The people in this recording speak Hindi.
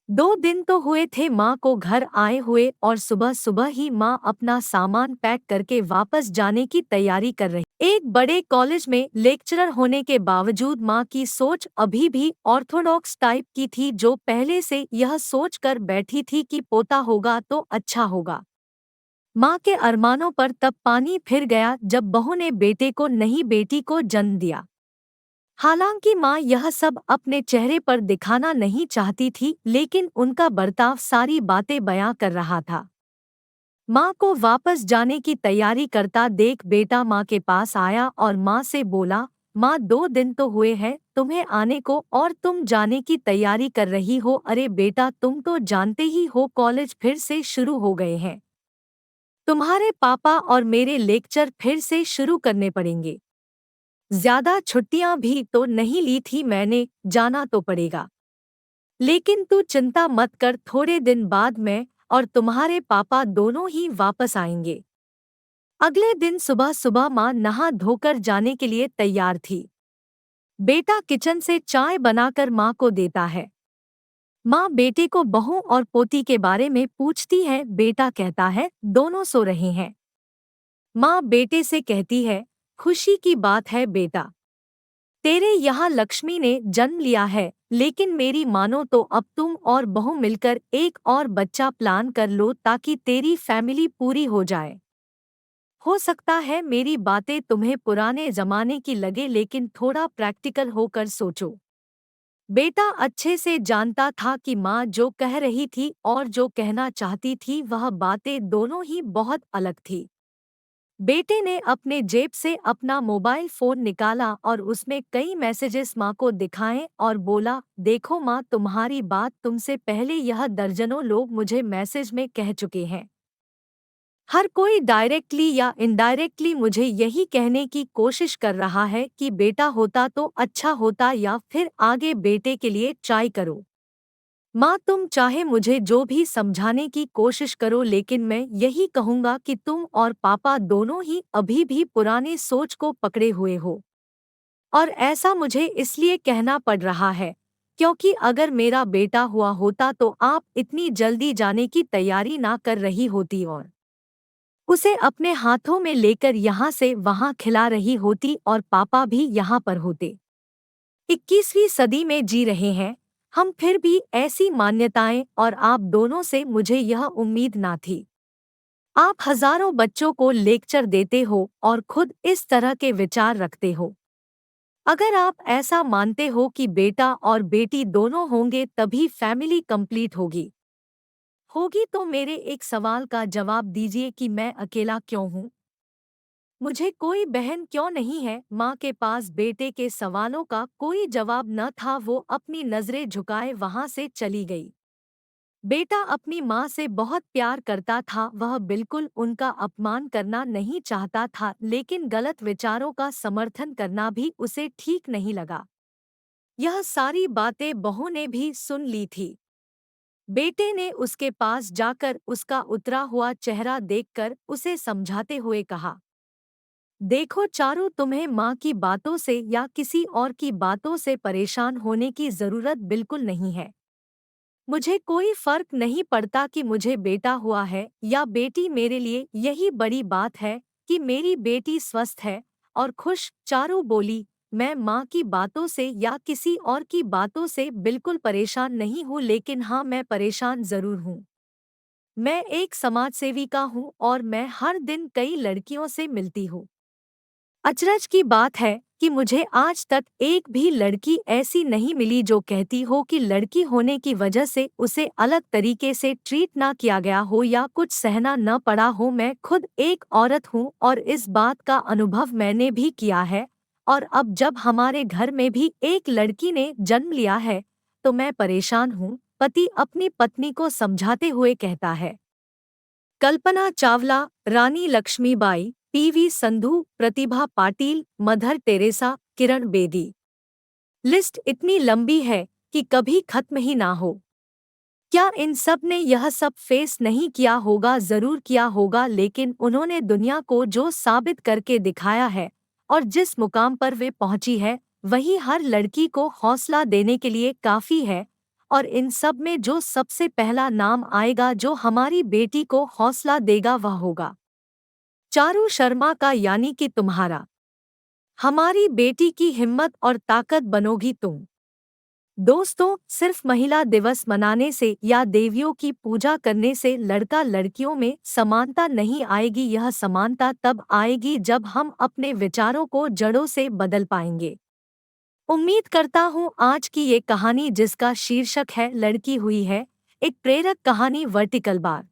2 दिन तो हुए थे माँ को घर आए हुए और सुबह सुबह ही माँ अपना सामान पैक करके वापस जाने की तैयारी कर रही। एक बड़े कॉलेज में लेक्चरर होने के बावजूद माँ की सोच अभी भी ऑर्थोडॉक्स टाइप की थी, जो पहले से यह सोच कर बैठी थी कि पोता होगा तो अच्छा होगा। माँ के अरमानों पर तब पानी फिर गया जब बहू ने बेटे को नहीं बेटी को जन्म दिया। हालांकि माँ यह सब अपने चेहरे पर दिखाना नहीं चाहती थी, लेकिन उनका बर्ताव सारी बातें बयां कर रहा था। माँ को वापस जाने की तैयारी करता देख बेटा माँ के पास आया और माँ से बोला, माँ 2 दिन तो हुए हैं तुम्हें आने को और तुम जाने की तैयारी कर रही हो। अरे बेटा, तुम तो जानते ही हो कॉलेज फिर से शुरू हो गए हैं। तुम्हारे पापा और मेरे लेक्चर फिर से शुरू करने पड़ेंगे। ज्यादा छुट्टियां भी तो नहीं ली थी मैंने, जाना तो पड़ेगा। लेकिन तू चिंता मत कर, थोड़े दिन बाद मैं और तुम्हारे पापा दोनों ही वापस आएंगे। अगले दिन सुबह सुबह माँ नहा धोकर जाने के लिए तैयार थी। बेटा किचन से चाय बनाकर माँ को देता है। माँ बेटे को बहू और पोती के बारे में पूछती है। बेटा कहता है दोनों सो रहे हैं। माँ बेटे से कहती है, खुशी की बात है बेटा, तेरे यहाँ लक्ष्मी ने जन्म लिया है। लेकिन मेरी मानो तो अब तुम और बहू मिलकर एक और बच्चा प्लान कर लो ताकि तेरी फैमिली पूरी हो जाए। हो सकता है मेरी बातें तुम्हें पुराने जमाने की लगे, लेकिन थोड़ा प्रैक्टिकल होकर सोचो। बेटा अच्छे से जानता था कि माँ जो कह रही थी और जो कहना चाहती थी वह बातें दोनों ही बहुत अलग थी। बेटे ने अपने जेब से अपना मोबाइल फोन निकाला और उसमें कई मैसेजेस माँ को दिखाए और बोला, देखो माँ, तुम्हारी बात तुमसे पहले यह दर्जनों लोग मुझे मैसेज में कह चुके हैं। हर कोई डायरेक्टली या इनडायरेक्टली मुझे यही कहने की कोशिश कर रहा है कि बेटा होता तो अच्छा होता, या फिर आगे बेटे के लिए ट्राई करो। माँ, तुम चाहे मुझे जो भी समझाने की कोशिश करो, लेकिन मैं यही कहूँगा कि तुम और पापा दोनों ही अभी भी पुराने सोच को पकड़े हुए हो। और ऐसा मुझे इसलिए कहना पड़ रहा है क्योंकि अगर मेरा बेटा हुआ होता तो आप इतनी जल्दी जाने की तैयारी ना कर रही होती और उसे अपने हाथों में लेकर यहाँ से वहाँ खिला रही होती और पापा भी यहाँ पर होते। 21वीं सदी में जी रहे हैं हम, फिर भी ऐसी मान्यताएं और आप दोनों से मुझे यह उम्मीद ना थी। आप हजारों बच्चों को लेक्चर देते हो और खुद इस तरह के विचार रखते हो। अगर आप ऐसा मानते हो कि बेटा और बेटी दोनों होंगे तभी फैमिली कंप्लीट होगी होगी तो मेरे एक सवाल का जवाब दीजिए कि मैं अकेला क्यों हूँ? मुझे कोई बहन क्यों नहीं है? माँ के पास बेटे के सवालों का कोई जवाब न था। वो अपनी नजरें झुकाए वहां से चली गई। बेटा अपनी माँ से बहुत प्यार करता था, वह बिल्कुल उनका अपमान करना नहीं चाहता था, लेकिन गलत विचारों का समर्थन करना भी उसे ठीक नहीं लगा। यह सारी बातें बहू ने भी सुन ली थी। बेटे ने उसके पास जाकर उसका उतरा हुआ चेहरा देखकर उसे समझाते हुए कहा, देखो चारू, तुम्हें माँ की बातों से या किसी और की बातों से परेशान होने की जरूरत बिल्कुल नहीं है। मुझे कोई फर्क नहीं पड़ता कि मुझे बेटा हुआ है या बेटी, मेरे लिए यही बड़ी बात है कि मेरी बेटी स्वस्थ है और खुश। चारू बोली, मैं माँ की बातों से या किसी और की बातों से बिल्कुल परेशान नहीं हूँ, लेकिन हाँ, मैं परेशान जरूर हूँ। मैं एक समाजसेविका हूँ और मैं हर दिन कई लड़कियों से मिलती हूँ। अचरज की बात है कि मुझे आज तक एक भी लड़की ऐसी नहीं मिली जो कहती हो कि लड़की होने की वजह से उसे अलग तरीके से ट्रीट ना किया गया हो या कुछ सहना न पड़ा हो। मैं खुद एक औरत हूँ और इस बात का अनुभव मैंने भी किया है। और अब जब हमारे घर में भी एक लड़की ने जन्म लिया है तो मैं परेशान हूँ। पति अपनी पत्नी को समझाते हुए कहता है। कल्पना चावला, रानी Lakshmibai, PV Sandhu, Pratibha Patil, mother Teresa, Kiran Bedi. List इतनी लंबी है कि कभी खत्म ही ना हो। क्या इन सब ने यह सब फेस नहीं किया होगा? जरूर किया होगा, लेकिन उन्होंने दुनिया को जो साबित करके दिखाया है और जिस मुकाम पर वे पहुंची है वही हर लड़की को हौसला देने के लिए काफी है। और इन सब में जो सबसे पहला नाम आएगा जो हमारी बेटी को हौसला देगा वह होगा चारू शर्मा का, यानी कि तुम्हारा। हमारी बेटी की हिम्मत और ताकत बनोगी तुम। दोस्तों, सिर्फ महिला दिवस मनाने से या देवियों की पूजा करने से लड़का लड़कियों में समानता नहीं आएगी। यह समानता तब आएगी जब हम अपने विचारों को जड़ों से बदल पाएंगे। उम्मीद करता हूँ आज की ये कहानी, जिसका शीर्षक है लड़की हुई है, एक प्रेरक कहानी वर्टिकल बार